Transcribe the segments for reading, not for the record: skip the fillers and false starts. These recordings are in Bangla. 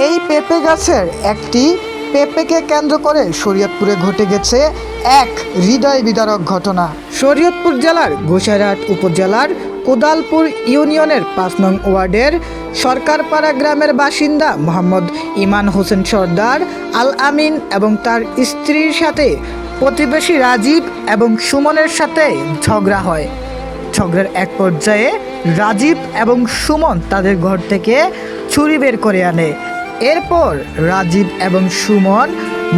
এই পেঁপে গাছের একটি পেঁপেকে কেন্দ্র করে শরীয়তপুরে ঘটে গেছে এক হৃদয় বিদারক ঘটনা। শরীয়তপুর জেলার গোসাইরহাট উপজেলার কোদালপুর ইউনিয়নের ৫ নং ওয়ার্ডের সরকারপাড়া গ্রামের বাসিন্দা মোহাম্মদ ইমান হোসেন সর্দার আল আমিন এবং তার স্ত্রীর সাথে প্রতিবেশী রাজীব এবং সুমনের সাথে ঝগড়া হয়। ঝগড়ার এক পর্যায়ে রাজীব এবং সুমন তাদের ঘর থেকে ছুরি বের করে আনে। এরপর রাজীব এবং সুমন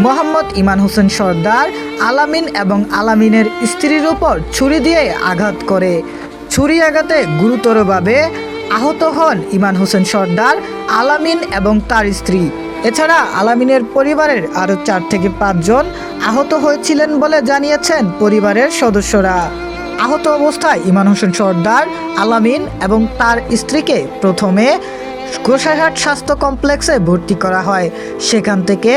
মোহাম্মদ ইমান হোসেন সর্দার আলামিন এবং আলামিনের স্ত্রীর উপর ছুরি দিয়ে আঘাত করে। ছুরি আঘাতে গুরুতরভাবে আহত হন ইমান হোসেন সর্দার, আলামিন এবং তার স্ত্রী। এছাড়া আলামিনের পরিবারের আরও 4 থেকে 5 জন আহত হয়েছিলেন বলে জানিয়েছেন পরিবারের সদস্যরা। আহত অবস্থায় ইমান হোসেন সর্দার, আলামিন এবং তার স্ত্রীকে প্রথমে গোসাইরহাট স্বাস্থ্য কমপ্লেক্সে ভর্তি করা হয়। সেখান থেকে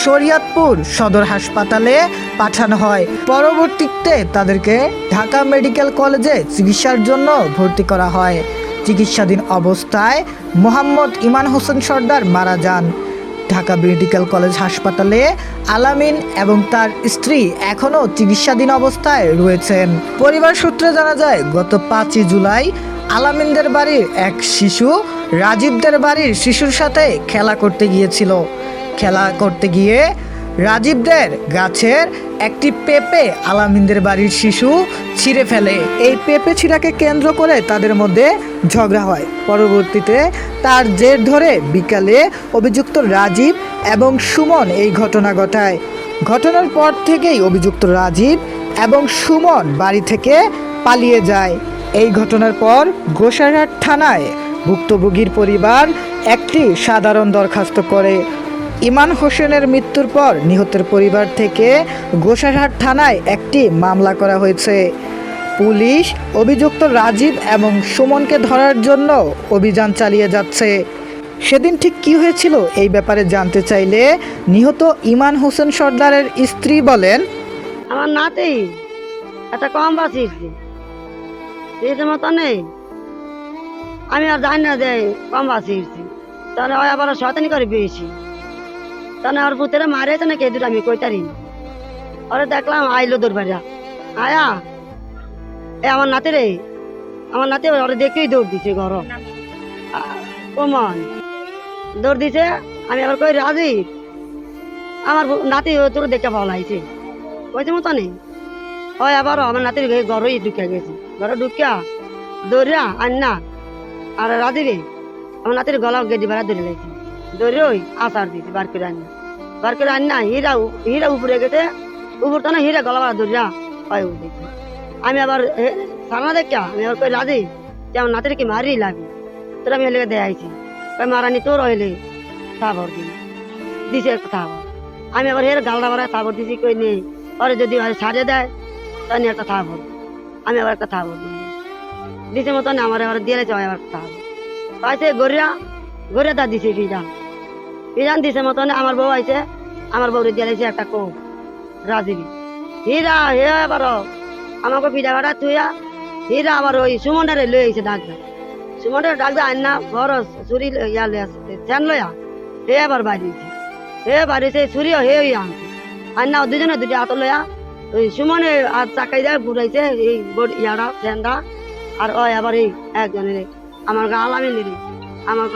শরীয়তপুর সদর হাসপাতালে পাঠানো হয়। পরবর্তীতে তাদেরকে ঢাকা মেডিকেল কলেজে চিকিৎসার জন্য ভর্তি করা হয়। চিকিৎসাধীন অবস্থায় মোহাম্মদ ইমান হোসেন সর্দার মারা যান। ঢাকা মেডিকেল কলেজ হাসপাতালে আলামিন এবং তার স্ত্রী এখনও চিকিৎসাধীন অবস্থায় রয়েছেন। পরিবার সূত্রে জানা যায়, গত 5ই জুলাই আলামিনদের বাড়ির এক শিশু রাজীবদের বাড়ির শিশুর সাথে খেলা করতে গিয়েছিল। খেলা করতে গিয়ে রাজীবদের গাছের একটি পেঁপে আলামিনদের বাড়ির শিশু ছিঁড়ে ফেলে। এই পেঁপে ছিঁড়াকে কেন্দ্র করে তাদের মধ্যে ঝগড়া হয়। পরবর্তীতে তার জের ধরে বিকালে অভিযুক্ত রাজীব এবং সুমন এই ঘটনা ঘটায়। ঘটনার পর থেকেই অভিযুক্ত রাজীব এবং সুমন বাড়ি থেকে পালিয়ে যায়। এই ঘটনার পর গোসাইরহাট থানায় ভুক্তভোগীর পরিবার একটি সাধারণ দরখাস্ত করে। ইমান হোসেনের মৃত্যুর পর নিহতের পরিবার থেকে গোসাইরহাট থানায় একটি মামলা করা হয়েছে। পুলিশ অভিযুক্ত রাজীব এবং সুমনকে ধরার জন্য অভিযান চালিয়ে যাচ্ছে। সেদিন ঠিক কী হয়েছিল এই ব্যাপারে জানতে চাইলে নিহত ইমান হোসেন সর্দারের স্ত্রী বলেন, আমার নাতি একটা কম বাঁচিয়েছি মতো নেই, আমি আর জানি না যে কম বাঁচিয়েছি। তাহলে ওই আবার শয়তানি করে পেয়েছি, তাহলে আর পুতেরা মারিয়েছে নাকি এই দুটো আমি কইতারি। ওরা দেখলাম আইলো দৌড় আয়া এ আমার নাতি রে, আমার নাতি ওরা দেখেই দৌড় দিছে ঘর কমন দৌড় দিছে। আমি আবার কই রাজীব আমার নাতি তোর দেখে ভালো লাগছে কইছে মতো নেই। হয় আবার আমার নাতির ঘরেই ঢুকে গেছি, ঘরে ঢুকিয়া দৌড়া আন্না আর রাজীবে আমার নাতির গলা গেদি ভাড়া ধরে লাগছে, ধরে ওই আচার দিয়েছি বার করে আন্না হীরা উপরে গেছে, উপর তো না হীরা গলা ভাড়া ধরিয়া হয় উঠেছে। আমি আবার সামনা দেখা আমি আবার কই রাজীব যে আমার নাতির কি মারি লাগবে, তোর আমি এলাকা দেখাইছি কই মারানি তোর হইলে থাবর দিছে একটা থাবর। আমি আবার হের গালটা ভাড়া থাবর দিছি কই নেই, ওরে যদি সাজে দেয় তাহলে একটা থাবর, আমি আবার একটা থাবর দিছে মতন আমার আবার দিয়ে আবার একটা থাবর পাইছে গড়িয়া তা দিছে পিজান দিছে মতন। আমার বউ আইছে, আমার বউরে দিয়ে একটা কোপ রাজীবী হীরা হে আবার আমাকে পিঠা ভাড়া থুইয়া হীরা আবার ওই সুমনের লই আইছে ডাকদা, সুমনের ডাকদা আন্না বড় ছুরি ইয়া লইয়া চ্যান লইয়া হে আবার বাড়িয়েছে, হে বাড়িছে ছুরিও হে আনছে আন্না দুজনে দুটি হাত লইয়া ওই সুমনের আর চাকাই দেয় ঘুরাইছে এই ইয়ারা চ্যানটা। আর ওই আবার এই একজনের আমার গা আলামিনের আমার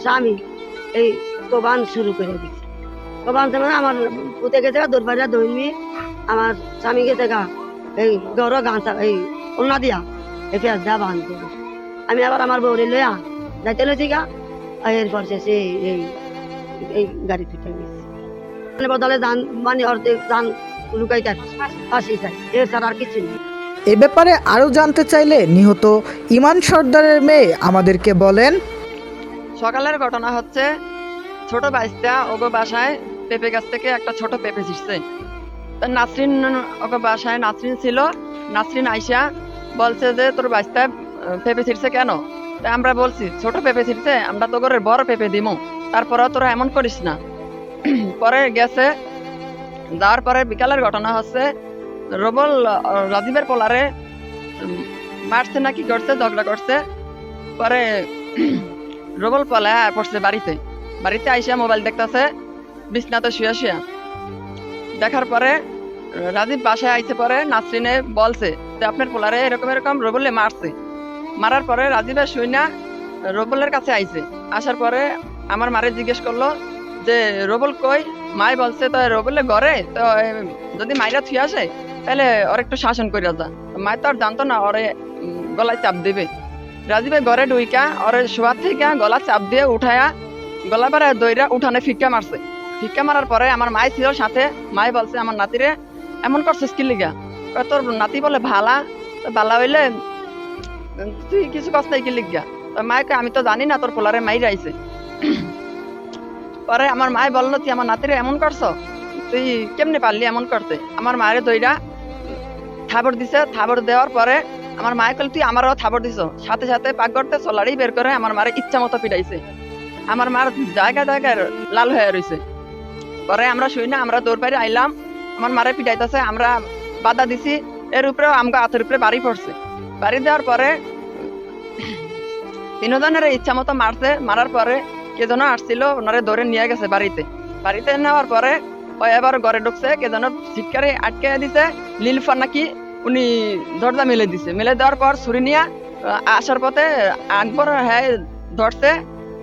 স্বামী এই কোবান শুরু করে দিচ্ছে। কোবান মানে আমার পুঁতে গেছে দৌড়বাড়িয়া দৌড়মি, আমার স্বামী গেছে গা এই গর গাঁচা এই ওনা দিয়া এই পেঁয়াজ দেওয়া বাঁধতে। আমি আবার আমার বউরে লইয়া যাইতে লইছি গা, এরপর সে এই এই গাড়ি ছুটে গেছে বদলে যান মানে অর্ধেক যান লুকাইতে ফাঁসি চাই, এছাড়া আর কিছু নেই। এ ব্যাপারে আরও জানতে চাইলে নিহত ইমান সর্দারের মেয়ে আমাদেরকে বলেন, সকালের ঘটনা হচ্ছে ছোট বাইস্তা ওগো বাসায় পেঁপে গাছ থেকে একটা ছোট পেঁপে ছিঁড়ছে। নাসরিন ওগো বাসায় নাসরিন ছিল, নাসরিন আইসা বলছে যে তোর বাইস্তা পেঁপে ছিঁড়ছে কেন? আমরা বলছি ছোট পেঁপে ছিঁড়ছে, আমরা তো ঘরের বড় পেঁপে দিমু, তারপরেও তোরা এমন করিস না। পরে গেছে, যাওয়ার পরে বিকালের ঘটনা হচ্ছে রবল রাজীবের পোলারে মারছে নাকি করছে, ঝগড়া করছে। পরে রবল পলায় পড়ছে বাড়িতে, বাড়িতে আইসা মোবাইল দেখতেছে বিছনাতে শুয়ে শুয়ে। দেখার পরে রাজীব বাসায় আইসে পরে নাসরিনে বলছে যে আপনার পোলারে এরকম এরকম রবুলে মারছে। মারার পরে রাজীবে শুই না রবুলের কাছে আইছে। আসার পরে আমার মারে জিজ্ঞেস করলো যে রবুল কই? মাই বলছে তো রবুলে ঘরে, তো যদি মাইরা থুই আসে তাহলে ওর একটু শাসন করে যা। মায় তো আর জানতো না ওরে গলায় চাপ দিবে। রাজীবে ঘরে ঢুইকা ওরে শোয়া থেকে গলা চাপ দিয়ে উঠায়া গলা পারে দইরা উঠানে ফিক্কা মারছে। ফিক্কা মারার পরে আমার মাই ছিল সাথে। মাই বলছে আমার নাতিরে এমন করছিস কি লিগা? তোর নাতি বলে ভালা, ভালা হইলে তুই কিছু কষ্ট কি লিগা? মায়কে আমি তো জানি না তোর পোলারে মাই রাইছে। পরে আমার মায় বললো তুই আমার নাতিরে এমন করছো, তুই কেমনে পারলি এমন করতে? আমার মায়ের দইরা থাবর দিছে। থাবর দেওয়ার পরে আমার মায় কল তুই আমারও থাবর দিছ। সাথে সাথে পাক করতে চলাড়ি বের করে আমার মারে ইচ্ছা মতো পিটাইছে। আমার মার জায়গায় জায়গায় লাল হয়ে রয়েছে। পরে আমরা শুই না, আমরা দৌড় পাইরে আইলাম, আমার মারে পিটাইতেছে, আমরা বাধা দিছি। এর উপরেও আমগা হাতের উপরে বাড়ি পড়ছে। বাড়ি দেওয়ার পরে তিনজনের ইচ্ছা মতো মারছে। মারার পরে কে যেন আসছিল, ওনারে ধরে নিয়ে গেছে বাড়িতে। বাড়িতে নেওয়ার পরে ওই এবার ঘরে ঢুকছে, কে যেন ছিটকারে আটকে দিছে। লিলফার নাকি উনি দরজা মেলে দিছে। মেলে দেওয়ার পর ছুরি নিয়ে আসার পথে আকবর হ্যাঁ ধরছে।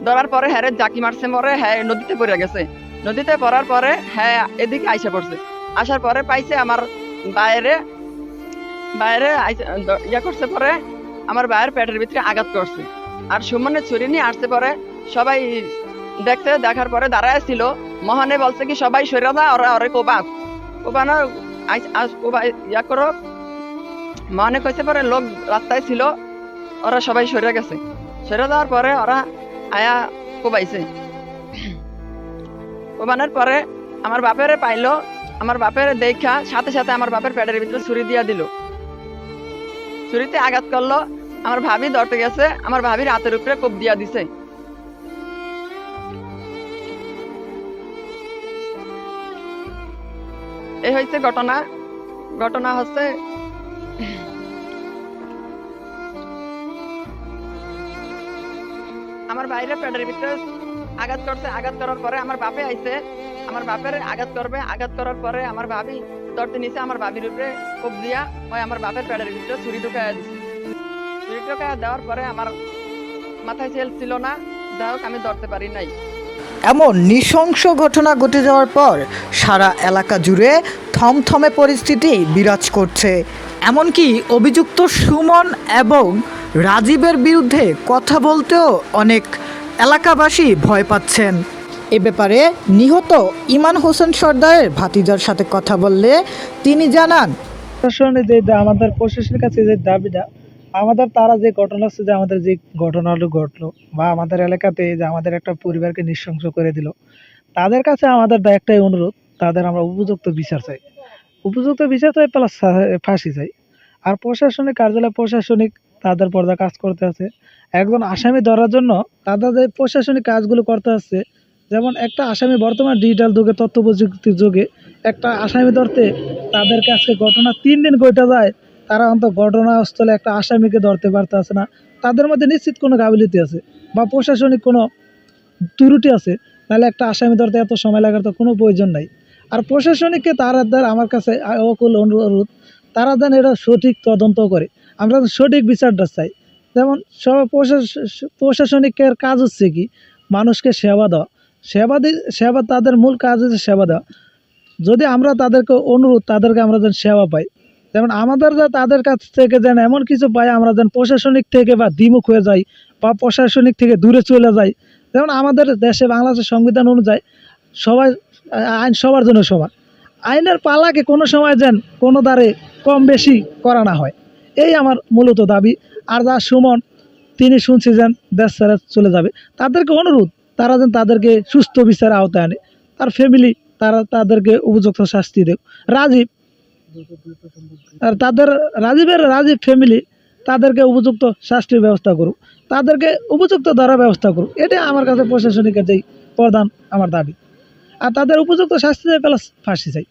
ধরার পরে হ্যাঁ জাকি মারছে, মরে হ্যাঁ নদীতে পড়ে গেছে। নদীতে পড়ার পরে হ্যাঁ এদিকে আইসা পড়ছে। আসার পরে পাইছে আমার বাইরে ইয়া করছে। পরে আমার বাইরের পেটের ভিতরে আঘাত করছে। আর সুমনে ছুরি নিয়ে আসছে। পরে সবাই দেখতে, দেখার পরে দাঁড়ায় ছিল। মহানে বলছে কি সবাই সরে যা, ওরা ওরে কোবানো ইয়া করো। মহানে কইছে পরে লোক রাস্তায় ছিল, ওরা সবাই সরে গেছে। সরে যাওয়ার পরে ওরা আয়া কোবাইছে। কোবানোর পরে আমার বাপেরে পাইলো। আমার বাপের দেখা সাথে সাথে আমার বাপের পেটের ভিতরে ছুরি দিয়া দিল। ছুরিতে আঘাত করলো। আমার ভাবি ধরতে গেছে, আমার ভাবির হাতের উপরে কোপ দিয়া দিছে। এই হয়েছে ঘটনা। ঘটনা হচ্ছে আমার বাইরে পেটের ভিতরে আঘাত করছে। আঘাত করার পরে আমার বাপে আইছে, আমার বাপের আঘাত করবে। আঘাত করার পরে আমার ভাবি ধরতে নিছে। আমার ভাবির উপরে কোপ দিয়া ওই আমার বাপের পেটের ভিতরে ছুরি ঢুকাইয়া দিছে। ছুরি ঢুকাইয়া দেওয়ার পরে আমার মাথায় তেল ছিল না, যাই হোক আমি ধরতে পারি নাই। এমন নৃশংস ঘটনা ঘটে যাওয়ার পর সারা এলাকা জুড়ে থমথমে পরিস্থিতি বিরাজ করছে। এমনকি অভিযুক্ত সুমন এবং রাজীবের বিরুদ্ধে কথা বলতেও অনেক এলাকাবাসী ভয় পাচ্ছেন। এ ব্যাপারে নিহত ইমান হোসেন সর্দারের ভাতিজার সাথে কথা বললে তিনি জানান, আমাদের প্রশাসনের কাছে যে দাবিটা, আমাদের তারা যে ঘটনা হচ্ছে, যে আমাদের যে ঘটনাগুলো ঘটলো বা আমাদের এলাকাতে যে আমাদের একটা পরিবারকে নৃশংস করে দিল, তাদের কাছে আমাদের একটাই অনুরোধ, তাদের আমরা উপযুক্ত বিচার চাই। উপযুক্ত বিচার চাই প্লাস ফাঁসি চাই। আর প্রশাসনিক কার্যালয় প্রশাসনিক তাদের পর্দা কাজ করতে আছে। একজন আসামি ধরার জন্য তাদের যে প্রশাসনিক কাজগুলো করতে হচ্ছে, যেমন একটা আসামি বর্তমান ডিজিটাল যুগে, তথ্য প্রযুক্তির যুগে একটা আসামি ধরতে তাদেরকে আজকে ঘটনা 3 দিন ঘটে যায়, তারা অন্তত ঘটনাস্থলে একটা আসামিকে ধরতে পারতেছে না। তাদের মধ্যে নিশ্চিত কোনো গাফিলতি আছে বা প্রশাসনিক কোনো ত্রুটি আছে, তাহলে একটা আসামি ধরতে এত সময় লাগার তো কোনো প্রয়োজন নাই। আর প্রশাসনিককে তারা আমার কাছে অকুল অনুরোধ, তারা যেন এটা সঠিক তদন্ত করে, আমরা সঠিক বিচারটা চাই। যেমন সব প্রশাসনিকের কাজ হচ্ছে কি, মানুষকে সেবা দেওয়া। সেবা তাদের মূল কাজ হচ্ছে সেবা দেওয়া। যদি আমরা তাদেরকে অনুরোধ, তাদেরকে আমরা যেন সেবা পাই, যেমন আমাদের যা তাদের কাছ থেকে যেন এমন কিছু পাই আমরা যেন প্রশাসনিক থেকে বা দ্বিমুখ হয়ে যাই বা প্রশাসনিক থেকে দূরে চলে যাই। যেমন আমাদের দেশে বাংলাদেশের সংবিধান অনুযায়ী সবাই আইন সবার জন্য সমান। আইনের পালাকে কোনো সময় যেন কোনো দ্বারে কম বেশি করা না হয়, এই আমার মূলত দাবি। আর যা সুমন, তিনি শুনছি যেন দেশ ছেড়ে চলে যাবে, তাদেরকে অনুরোধ, তারা যেন তাদেরকে সুস্থ বিচারে আওতায় আনে। তার ফ্যামিলি তাদেরকে উপযুক্ত শাস্তি দেব। রাজীব আর রাজীব ফ্যামিলি তাদেরকে উপযুক্ত শাস্তির ব্যবস্থা করুক, তাদেরকে উপযুক্ত ধরার ব্যবস্থা করুক। এটা আমার কাছে প্রশাসনিকের যেই প্রধান আমার দাবি। আর তাদের উপযুক্ত শাস্তি চাই প্লাস ফাঁসি চাই।